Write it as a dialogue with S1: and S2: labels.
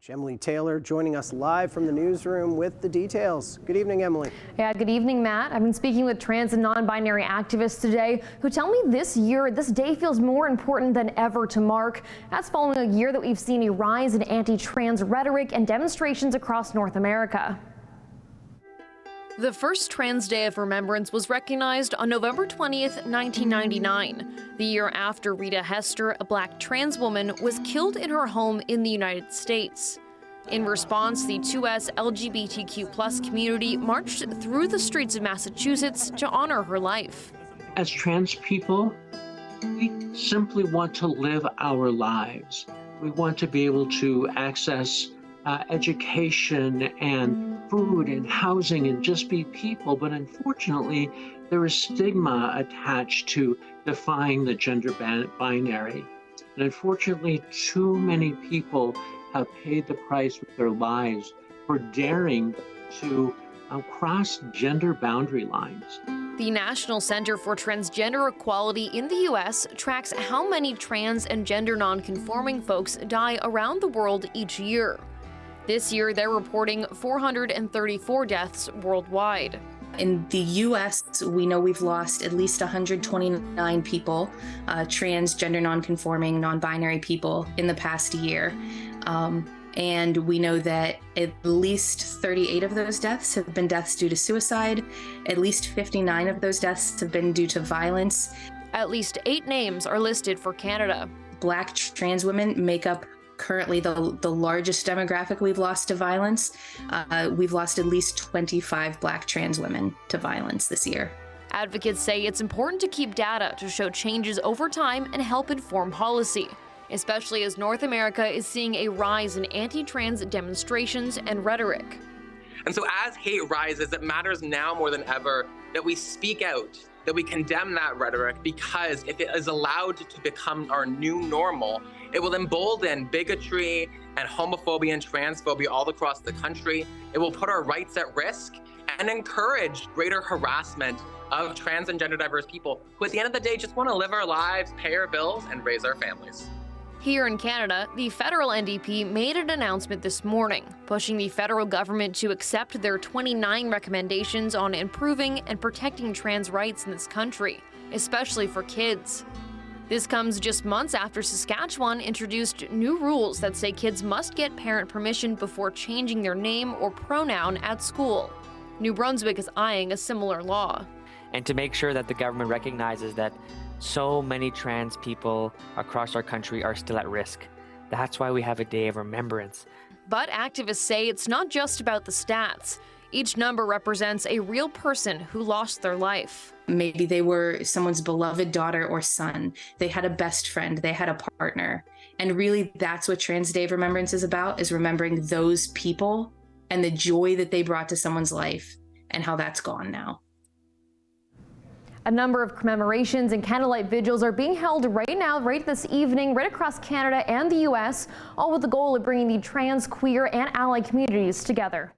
S1: Emily Taylor joining us live from the newsroom with the details. Good evening, Emily.
S2: Yeah, good evening, Matt. I've been speaking with trans and non-binary activists today who tell me this year, this day feels more important than ever to mark. That's following a year that we've seen a rise in anti-trans rhetoric and demonstrations across North America. The first Trans Day of Remembrance was recognized on November 20th, 1999, the year after Rita Hester, a black trans woman, was killed in her home in the United States. In response, the 2S LGBTQ+ community marched through the streets of Massachusetts to honor her life.
S3: As trans people, we simply want to live our lives. We want to be able to access education and food and housing and just be people. But unfortunately, there is stigma attached to defying the gender binary. And unfortunately, too many people have paid the price with their lives for daring to cross gender boundary lines.
S2: The National Center for Transgender Equality in the U.S. tracks how many trans and gender nonconforming folks die around the world each year. This year, they're reporting 434 deaths worldwide.
S4: In the U.S., we know we've lost at least 129 people, trans, gender nonconforming, non-binary people in the past year. And we know that at least 38 of those deaths have been deaths due to suicide. At least 59 of those deaths have been due to violence.
S2: At least 8 names are listed for Canada.
S4: Black trans women make up currently the largest demographic we've lost to violence. We've lost at least 25 black trans women to violence this year.
S2: Advocates say it's important to keep data to show changes over time and help inform policy, especially as North America is seeing a rise in anti-trans demonstrations and rhetoric.
S5: And so as hate rises, it matters now more than ever that we speak out, that we condemn that rhetoric, because if it is allowed to become our new normal, it will embolden bigotry and homophobia and transphobia all across the country. It will put our rights at risk and encourage greater harassment of trans and gender diverse people who at the end of the day just want to live our lives, pay our bills, and raise our families.
S2: Here in Canada, the federal NDP made an announcement this morning, pushing the federal government to accept their 29 recommendations on improving and protecting trans rights in this country, especially for kids. This comes just months after Saskatchewan introduced new rules that say kids must get parent permission before changing their name or pronoun at school. New Brunswick is eyeing a similar law.
S6: And to make sure that the government recognizes that so many trans people across our country are still at risk. That's why we have a day of remembrance.
S2: But activists say it's not just about the stats. Each number represents a real person who lost their life.
S4: Maybe they were someone's beloved daughter or son. They had a best friend, they had a partner. And really that's what Trans Day of Remembrance is about, is remembering those people and the joy that they brought to someone's life and how that's gone now.
S2: A number of commemorations and candlelight vigils are being held right now, right this evening, right across Canada and the U.S., all with the goal of bringing the trans, queer, and ally communities together.